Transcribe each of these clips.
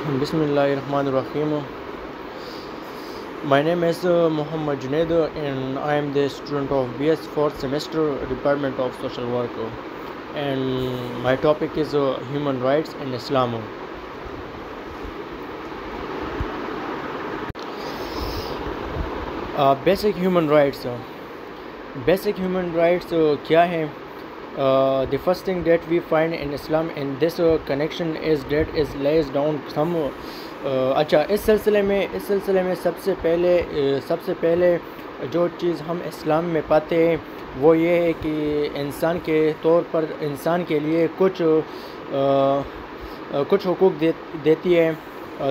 Bismillahirrahmanirrahim. My name is Muhammad Junaid and I am the student of BS 4th semester Department of Social Work, and my topic is human rights in Islam. Basic human rights. Basic human rights کیا ہیں؟ The first thing that we find in Islam in this connection is that it lays down some اچھا اس سلسلے میں سب سے پہلے جو چیز ہم اسلام میں پاتے ہیں وہ یہ ہے کہ انسان کے طور پر انسان کے لیے کچھ حقوق دیتی ہے.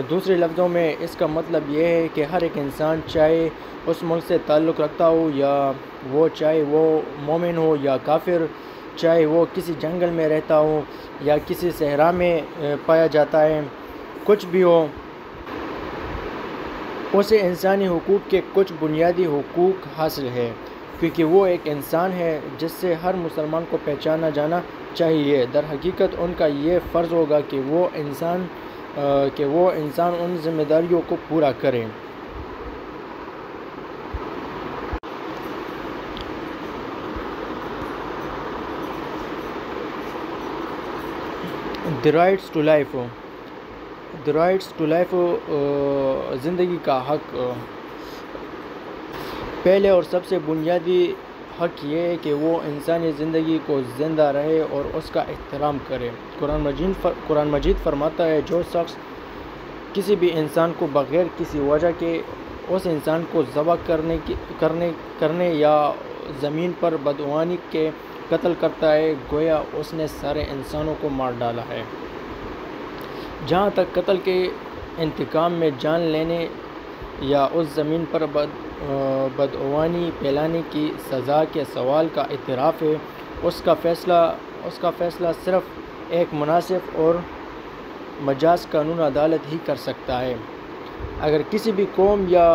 دوسرے لفظوں میں اس کا مطلب یہ ہے کہ ہر ایک انسان چاہے اس ملک سے تعلق رکھتا ہو یا چاہے وہ مومن ہو یا کافر، چاہے وہ کسی جنگل میں رہتا ہو یا کسی صحرا میں پایا جاتا ہے، کچھ بھی ہو، اسے انسانی حقوق کے کچھ بنیادی حقوق حاصل ہے، کیونکہ وہ ایک انسان ہے جس سے ہر مسلمان کو پہچانا جانا چاہیے. در حقیقت ان کا یہ فرض ہوگا کہ وہ انسان ان ذمہ داریوں کو پورا کرے. The rights to life. The rights to life زندگی کا حق. پہلے اور سب سے بنیادی حق یہ ہے کہ وہ انسانی زندگی کو زندہ رہے اور اس کا احترام کرے. قرآن مجید فرماتا ہے جو شخص کسی بھی انسان کو بغیر کسی وجہ کے اس انسان کو ذبح کرنے یا زمین پر بدعنوانی کے قتل کرتا ہے گویا اس نے سارے انسانوں کو مار ڈالا ہے. جہاں تک قتل کے انتقام میں جان لینے یا اس زمین پر بدعنوانی پھیلانے کی سزا کے سوال کا اعتراف ہے، اس کا فیصلہ صرف ایک مناسب اور مجاز قانون عدالت ہی کر سکتا ہے. اگر کسی بھی قوم یا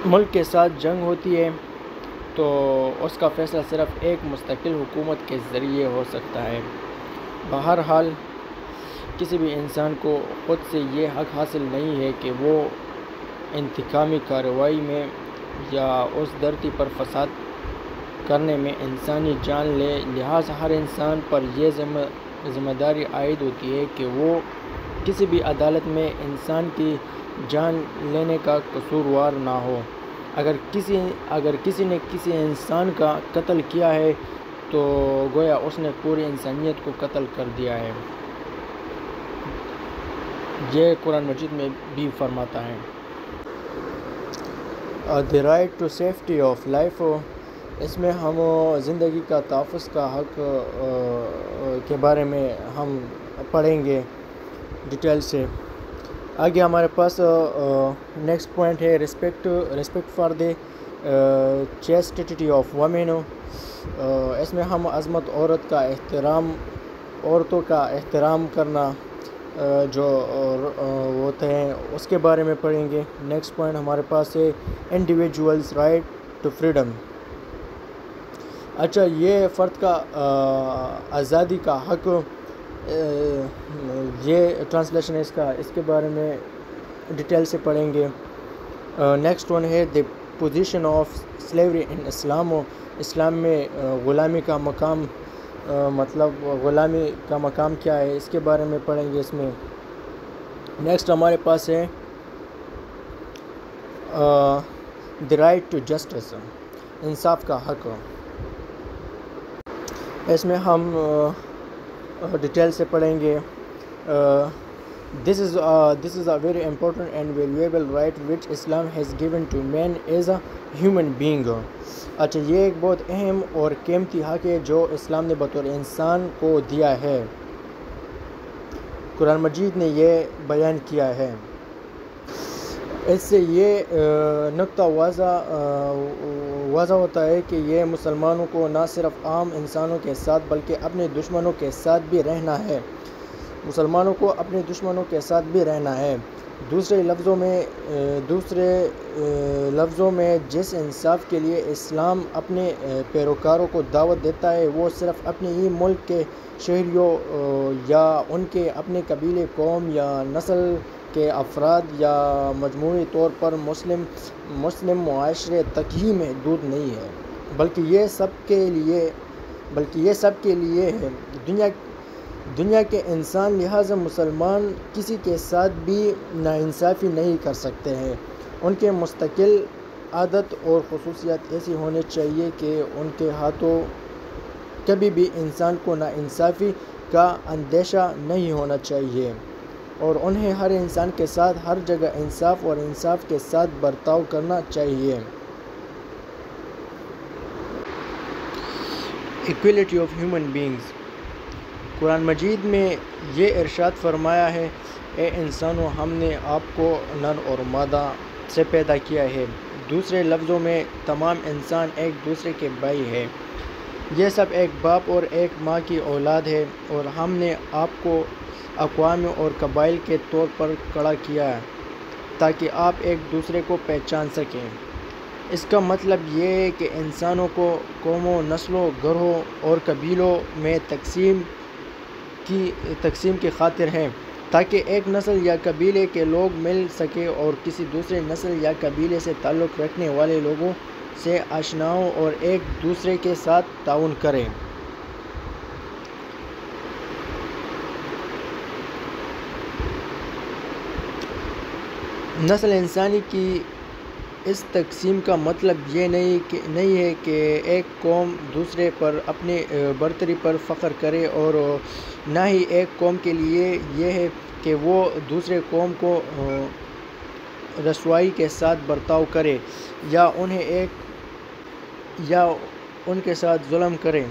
ملک کے ساتھ جنگ ہوتی ہے تو اس کا فیصلہ صرف ایک مستقل حکومت کے ذریعے ہو سکتا ہے. بہرحال کسی بھی انسان کو خود سے یہ حق حاصل نہیں ہے کہ وہ انتقامی کارروائی میں یا اس دھرتی پر فساد کرنے میں انسانی جان لے. لہٰذا ہر انسان پر یہ ذمہ داری عائد ہوتی ہے کہ وہ کسی بھی عدالت میں انسان کی جان لینے کا قصوروار نہ ہو. اگر کسی نے کسی انسان کا قتل کیا ہے تو گویا اس نے پوری انسانیت کو قتل کر دیا ہے. یہ قرآن مجید میں بھی فرماتا ہے. The right to safety of life. اس میں ہم زندگی کا تحفظ کا حق کے بارے میں ہم پڑھیں گے ڈیٹیل سے. آگے ہمارے پاس نیکسٹ پوائنٹ ہے respect for the chastity of women. اس میں ہم عظمت عورتوں کا احترام کرنا جو ہوتے ہیں اس کے بارے میں پڑھیں گے. نیکسٹ پوائنٹ ہمارے پاس ہے انڈیویجولز رائٹ ٹو فریڈم. اچھا یہ فرد کا آزادی کا حق، یہ ٹرانسلیشن ہے اس کے بارے میں ڈیٹیل سے پڑھیں گے. نیکسٹ ون ہے دی پوزیشن آف سلیوری ان اسلام. اسلام میں غلامی کا مقام، مطلب غلامی کا مقام کیا ہے اس کے بارے میں پڑھیں گے اس میں. نیکسٹ ہمارے پاس ہے دی رائٹ ٹو جسٹس، انصاف کا حق. اس میں ہم ڈیٹیل سے پڑھیں گے. This is a very important and valuable right which Islam has given to man as a human being. اچھا یہ ایک بہت اہم اور قیمتی حق ہے جو اسلام نے بطور انسان کو دیا ہے. قرآن مجید نے یہ بیان کیا ہے. اس سے یہ نقطہ واضح ہوتا ہے کہ یہ مسلمانوں کو نہ صرف عام انسانوں کے ساتھ بلکہ اپنے دشمنوں کے ساتھ بھی رہنا ہے. دوسرے لفظوں میں جس انصاف کے لیے اسلام اپنے پیروکاروں کو دعوت دیتا ہے وہ صرف اپنے ہی ملک کے شہریوں یا ان کے اپنے قبیلے، قوم یا نسل کے افراد یا مجموعی طور پر مسلم معاشرے تک ہی محدود نہیں ہے، بلکہ یہ سب کے لیے ہے، دنیا کے انسان۔ لہٰذا مسلمان کسی کے ساتھ بھی ناانصافی نہیں کر سکتے ہیں۔ ان کے مستقل عادت اور خصوصیات ایسی ہونی چاہیے کہ ان کے ہاتھوں کبھی بھی انسان کو ناانصافی کا اندیشہ نہیں ہونا چاہیے، اور انہیں ہر انسان کے ساتھ ہر جگہ انصاف اور انصاف کے ساتھ برتاؤ کرنا چاہیے۔ Equality of human beings. قرآن مجید میں یہ ارشاد فرمایا ہے، اے انسانوں، ہم نے آپ کو نر اور مادہ سے پیدا کیا ہے۔ دوسرے لفظوں میں تمام انسان ایک دوسرے کے بھائی ہیں۔ یہ سب ایک باپ اور ایک ماں کی اولاد ہے، اور ہم نے آپ کو اقوام اور قبائل کے طور پر کھڑا کیا ہے تاکہ آپ ایک دوسرے کو پہچان سکیں۔ اس کا مطلب یہ ہے کہ انسانوں کو قوموں، نسلوں، گروہوں اور قبیلوں میں تقسیم کی خاطر ہے، تاکہ ایک نسل یا قبیلے کے لوگ مل سکیں اور کسی دوسرے نسل یا قبیلے سے تعلق رکھنے والے لوگوں سے آشنا ہوں اور ایک دوسرے کے ساتھ تعاون کریں۔ نسل انسانی کی اس تقسیم کا مطلب یہ نہیں ہے کہ ایک قوم دوسرے پر اپنی برتری پر فخر کرے، اور نہ ہی ایک قوم کے لیے یہ ہے کہ وہ دوسرے قوم کو رسوائی کے ساتھ برتاؤ کرے یا ان کے ساتھ ظلم کرے۔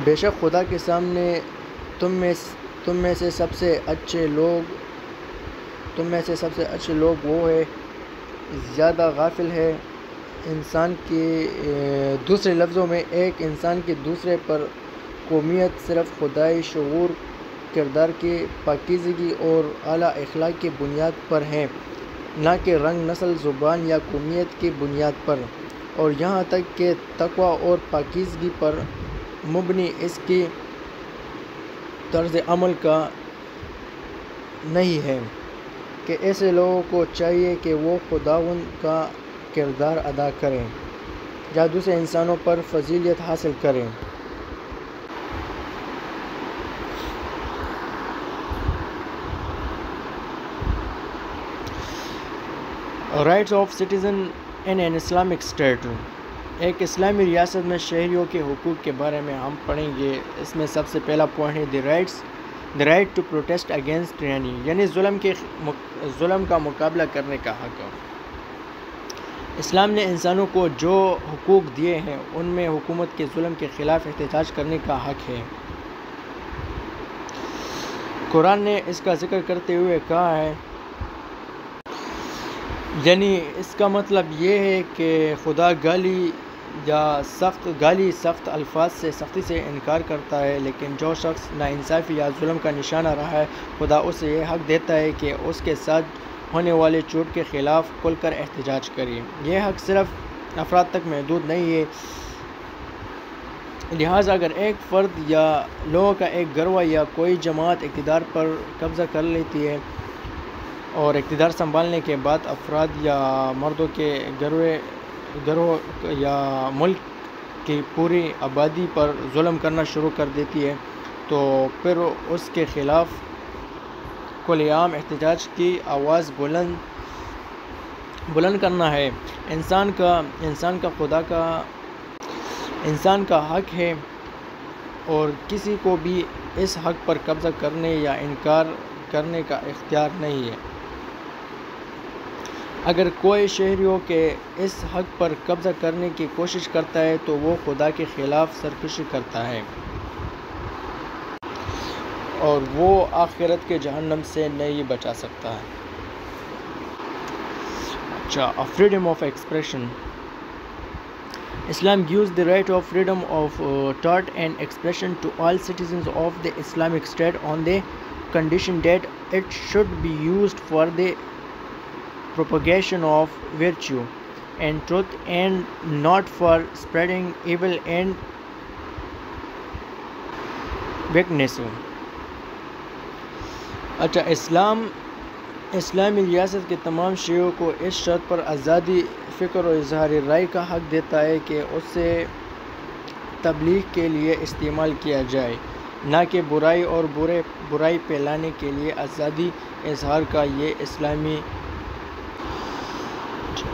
بے شک خدا کے سامنے تم میں سے سب سے اچھے لوگ وہ ہے زیادہ غافل ہے انسان کی۔ دوسرے لفظوں میں ایک انسان کی دوسرے پر قومیت صرف خدائی شعور، کردار کی پاکیزگی اور اعلیٰ اخلاق کی بنیاد پر ہے، نہ کہ رنگ، نسل، زبان یا قومیت کی بنیاد پر، اور یہاں تک کہ تقویٰ اور پاکیزگی پر مبنی اس کی طرز عمل کا نہیں ہے کہ ایسے لوگوں کو چاہیے کہ وہ خداوند کا کردار ادا کریں یا دوسرے انسانوں پر فضیلت حاصل کریں۔ Rights of citizen in an Islamic state. ایک اسلامی ریاست میں شہریوں کے حقوق کے بارے میں ہم پڑھیں گے۔ اس میں سب سے پہلا پوائنٹ ہے the right to protest against tyranny, یعنی ظلم کا مقابلہ کرنے کا حق۔ اسلام نے انسانوں کو جو حقوق دیے ہیں ان میں حکومت کے ظلم کے خلاف احتجاج کرنے کا حق ہے۔ قرآن نے اس کا ذکر کرتے ہوئے کہا ہے، یعنی اس کا مطلب یہ ہے کہ خدا گالی سخت الفاظ سے سختی سے انکار کرتا ہے، لیکن جو شخص ناانصافی یا ظلم کا نشانہ رہا ہے، خدا اسے یہ حق دیتا ہے کہ اس کے ساتھ ہونے والے جھوٹ کے خلاف کھل کر احتجاج کرے۔ یہ حق صرف افراد تک محدود نہیں ہے، لہٰذا اگر ایک فرد یا لوگوں کا ایک گروہ یا کوئی جماعت اقتدار پر قبضہ کر لیتی ہے اور اقتدار سنبھالنے کے بعد افراد یا مردوں کے گروہ یا ملک کی پوری آبادی پر ظلم کرنا شروع کر دیتی ہے، تو پھر اس کے خلاف کھلے عام احتجاج کی آواز بلند کرنا ہے۔ انسان کا حق ہے اور کسی کو بھی اس حق پر قبضہ کرنے یا انکار کرنے کا اختیار نہیں ہے۔ اگر کوئی شہریوں کے اس حق پر قبضہ کرنے کی کوشش کرتا ہے تو وہ خدا کے خلاف سرکشی کرتا ہے اور وہ آخرت کے جہنم سے نہیں بچا سکتا ہے۔ freedom of expression. Islam gives the right of freedom of thought and expression to all citizens of the Islamic State on the condition that it should be used for the propagation of virtue and truth and not for spreading evil and weakness. اچھا، اسلامی ریاست کے تمام شیعوں کو اس شرط پر آزادی فکر و اظہار رائے کا حق دیتا ہے کہ اسے تبلیغ کے لیے استعمال کیا جائے، نہ کہ برائی اور برائی پھیلانے کے لیے آزادی اظہار کا۔ یہ اسلامی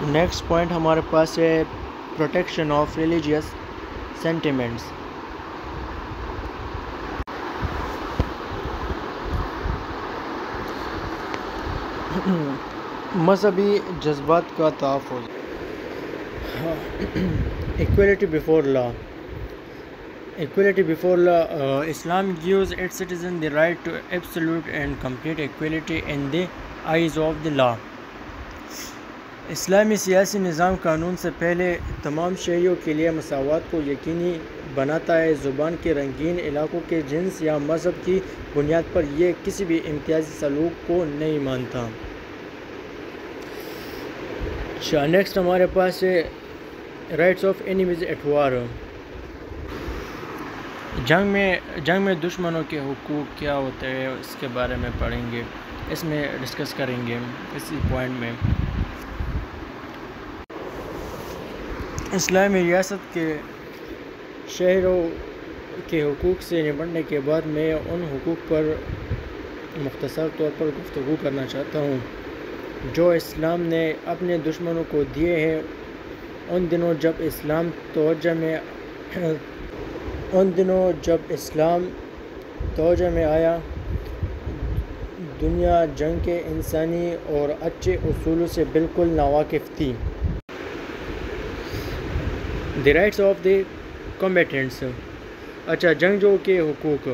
نیکسٹ پوائنٹ ہمارے پاس ہے پروٹیکشن آف ریلیجیس سینٹیمنٹس۔ مذہبی جذبات کا تحفظ۔ Equality before law. Equality before law. Islam gives its citizens the right to absolute and complete equality in the eyes of the law. اسلامی سیاسی نظام قانون سے پہلے تمام شہریوں کے لیے مساوات کو یقینی بناتا ہے۔ زبان کے رنگین علاقوں کے جنس یا مذہب کی بنیاد پر یہ کسی بھی امتیازی سلوک کو نہیں مانتا۔ نیکسٹ ہمارے پاس ہے rights of enemies at war. جنگ میں دشمنوں کے حقوق کیا ہوتے ہیں اس کے بارے میں پڑھیں گے، اس میں ڈسکس کریں گے اسی پوائنٹ میں۔ اسلامی ریاست کے شہریوں کے حقوق سے نمٹنے کے بعد میں ان حقوق پر مختصر طور پر گفتگو کرنا چاہتا ہوں جو اسلام نے اپنے دشمنوں کو دیے ہیں۔ ان دنوں جب اسلام توجہ میں آیا، دنیا جنگ کے انسانی اور اچھے اصولوں سے بالکل ناواقف تھی۔ The rights of the combatants. اچھا، جنگجو کے حقوق۔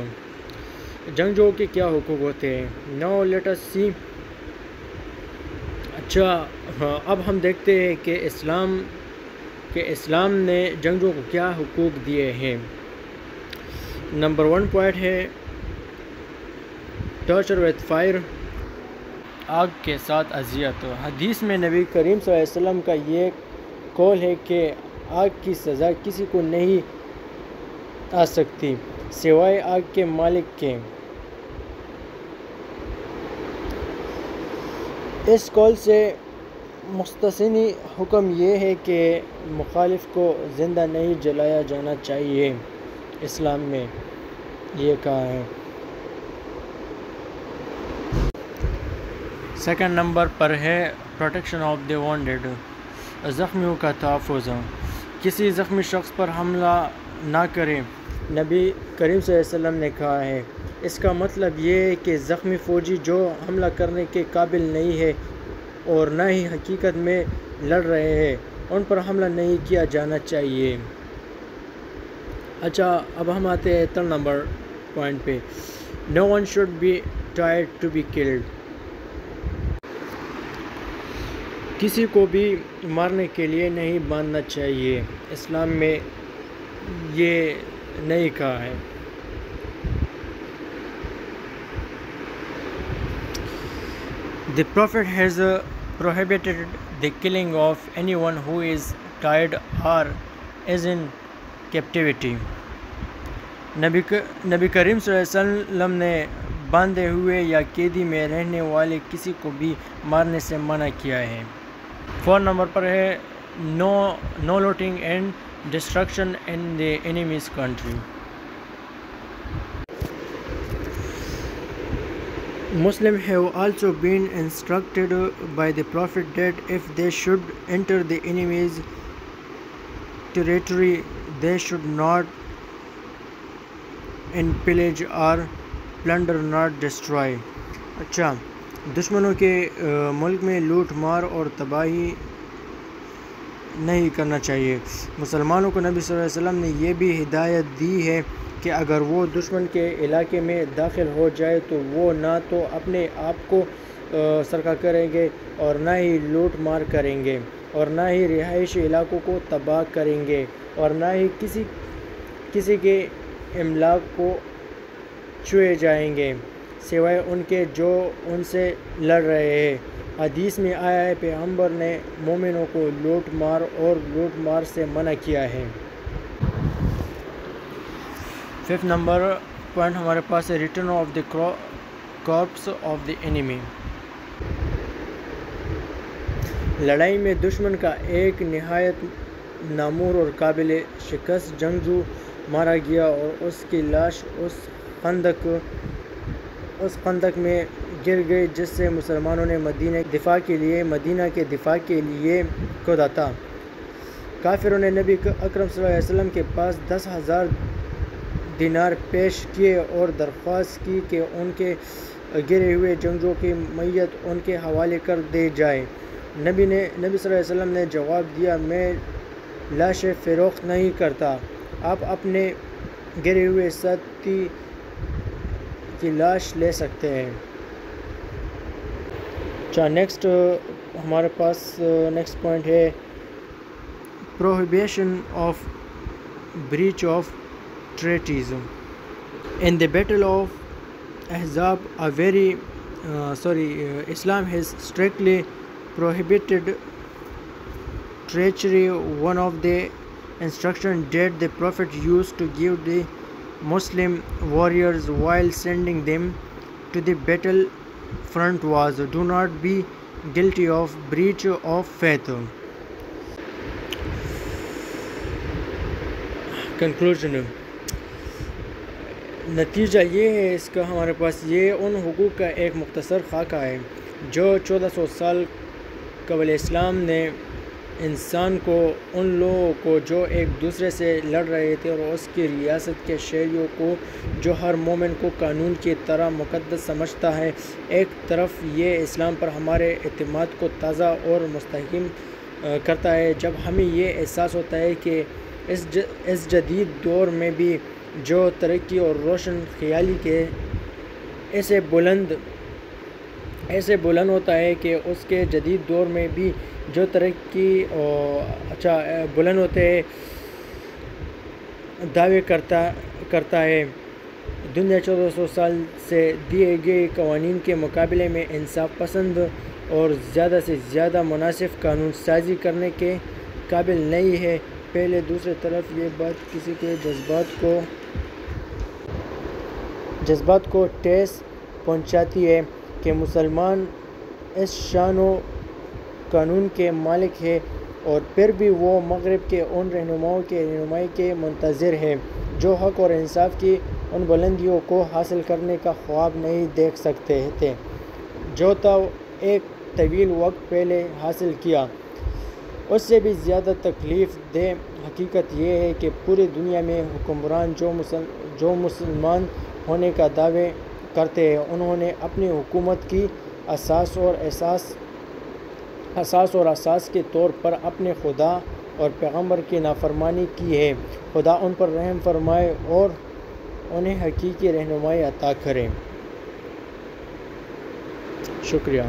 جنگجو کے کیا حقوق ہوتے ہیں؟ ناؤ لیٹ اس سی۔ اچھا، اب ہم دیکھتے ہیں کہ اسلام نے جنگجو کو کیا حقوق دیے ہیں۔ نمبر 1 پوائنٹ ہے ٹارچر وتھ فائر، آگ کے ساتھ اذیت۔ حدیث میں نبی کریم صلی اللہ علیہ وسلم کا یہ قول ہے کہ آگ کی سزا کسی کو نہیں آ سکتی سوائے آگ کے مالک کے۔ اس قول سے مستثنی حکم یہ ہے کہ مخالف کو زندہ نہیں جلایا جانا چاہیے۔ اسلام میں یہ کہا ہے۔ سیکنڈ نمبر پر ہے پروٹیکشن آف دی وانڈیڈ، زخمیوں کا تحفظ۔ کسی زخمی شخص پر حملہ نہ کریں، نبی کریم صلی اللہ علیہ وسلم نے کہا ہے۔ اس کا مطلب یہ ہے کہ زخمی فوجی جو حملہ کرنے کے قابل نہیں ہے اور نہ ہی حقیقت میں لڑ رہے ہیں، ان پر حملہ نہیں کیا جانا چاہیے۔ اچھا، اب ہم آتے ہیں 3 نمبر پوائنٹ پہ۔ No one should be tried to be killed. کسی کو بھی مارنے کے لیے نہیں باندھنا چاہیے، اسلام میں یہ نہیں کہا ہے۔ The Prophet has prohibited the killing of anyone who is tied or is in captivity. نبی کریم صلی اللہ علیہ وسلم نے باندھے ہوئے یا قیدی میں رہنے والے کسی کو بھی مارنے سے منع کیا ہے۔ 4 نمبر پر ہے no looting and destruction in the enemy's country. Muslims have also been instructed by the Prophet that if they should enter the enemy's territory, they should not pillage or plunder, not destroy. اچھا، دشمنوں کے ملک میں لوٹ مار اور تباہی نہیں کرنا چاہیے۔ مسلمانوں کو نبی صلی اللہ علیہ وسلم نے یہ بھی ہدایت دی ہے کہ اگر وہ دشمن کے علاقے میں داخل ہو جائے تو وہ نہ تو اپنے آپ کو سرکہ کریں گے اور نہ ہی لوٹ مار کریں گے اور نہ ہی رہائشی علاقوں کو تباہ کریں گے اور نہ ہی کسی کے املاک کو چھوئے جائیں گے۔ سوائے ان کے جو ان سے لڑ رہے ہیں۔ حدیث میں آیا ہے پیغمبر نے مومنوں کو لوٹ مار سے منع کیا ہے۔ 5 نمبر پوائنٹ ہمارے پاس ہے return of the corpse of the enemy. لڑائی میں دشمن کا ایک نہایت نامور اور قابل شکست جنگجو مارا گیا اور اس کی لاش اس خندق میں گر گئی جس سے مسلمانوں نے مدینہ کے دفاع کے لیے کھودا تھا۔ کافروں نے نبی اکرم صلی اللہ علیہ وسلم کے پاس 10,000 دینار پیش کیے اور درخواست کی کہ ان کے گرے ہوئے جنگجوؤں کی میت ان کے حوالے کر دی جائے۔ نبی صلی اللہ علیہ وسلم نے جواب دیا، میں لاشیں فروخت نہیں کرتا، آپ اپنے گرے ہوئے ساتھی کی لاش لے سکتے ہیں۔ نیکسٹ ہمارے پاس نیکسٹ پوائنٹ ہے prohibition of breach of treaties. In the battle of Ahzab, Islam has strictly prohibited treachery. One of the instructions that the Prophet used to give the Muslim warriors while sending them to the battle front was, do not be guilty of breach of faith. Conclusion, نتیجہ یہ ہے اس کا ہمارے پاس یہ ان حقوق کا ایک مختصر خاکہ ہے جو 1400 سال قبل اسلام نے انسان کو، ان لوگوں کو جو ایک دوسرے سے لڑ رہے تھے اور اس کی ریاست کے شہریوں کو جو ہر مومن کو قانون کی طرح مقدس سمجھتا ہے، ایک طرف یہ اسلام پر ہمارے اعتماد کو تازہ اور مستحکم کرتا ہے جب ہمیں یہ احساس ہوتا ہے کہ اس جدید دور میں بھی جو ترقی اور روشن خیالی کے ایسے بلند ہوتا ہے کہ اس کے جدید دور میں بھی جو ترقی بلند ہوتے ہیں دعوے کرتا ہے، دنیا 1400 سال سے دیے گئے قوانین کے مقابلے میں انصاف پسند اور زیادہ سے زیادہ مناسب قانون سازی کرنے کے قابل نہیں ہے۔ پہلے دوسری طرف یہ بات کسی کے جذبات کو ٹھیس پہنچاتی ہے کہ مسلمان اس شان و قانون کے مالک ہے اور پھر بھی وہ مغرب کے ان رہنماؤں کے رہنمائی کے منتظر ہے جو حق اور انصاف کی ان بلندیوں کو حاصل کرنے کا خواب نہیں دیکھ سکتے تھے جو تھا ایک طویل وقت پہلے حاصل کیا۔ اس سے بھی زیادہ تکلیف دہ حقیقت یہ ہے کہ پوری دنیا میں حکمران جو مسلمان ہونے کا دعوے کرتے ہیں، انہوں نے اپنی حکومت کی اساس اور اساس کے طور پر اپنے خدا اور پیغمبر کی نافرمانی کی ہے۔ خدا ان پر رحم فرمائے اور انہیں حقیقی رہنمائی عطا کرے۔ شکریہ۔